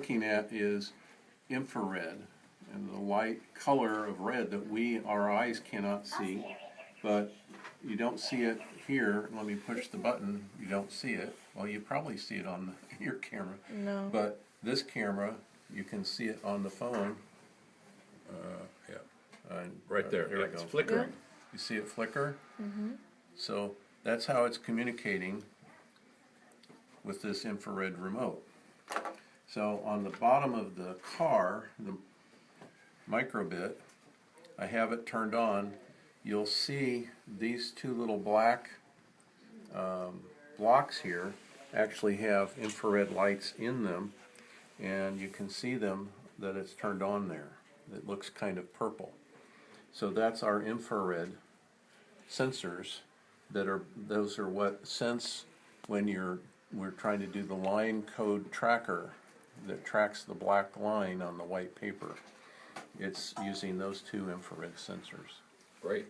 looking at is infrared, and the light color of red that our eyes cannot see, but you don't see it here. Let me push the button. You don't see it. Well, you probably see it on your camera. No. But this camera, you can see it on the phone. Yeah, right there. There Yeah, we it's go. flickering. You see it flicker? So that's how it's communicating with this infrared remote. So on the bottom of the car, the microbit, I have it turned on. You'll see these two little black blocks here actually have infrared lights in them, and you can see them that it's turned on there. It looks kind of purple. So that's our infrared sensors those are what sense when we're trying to do the line code tracker that tracks the black line on the white paper. It's using those two infrared sensors. Great.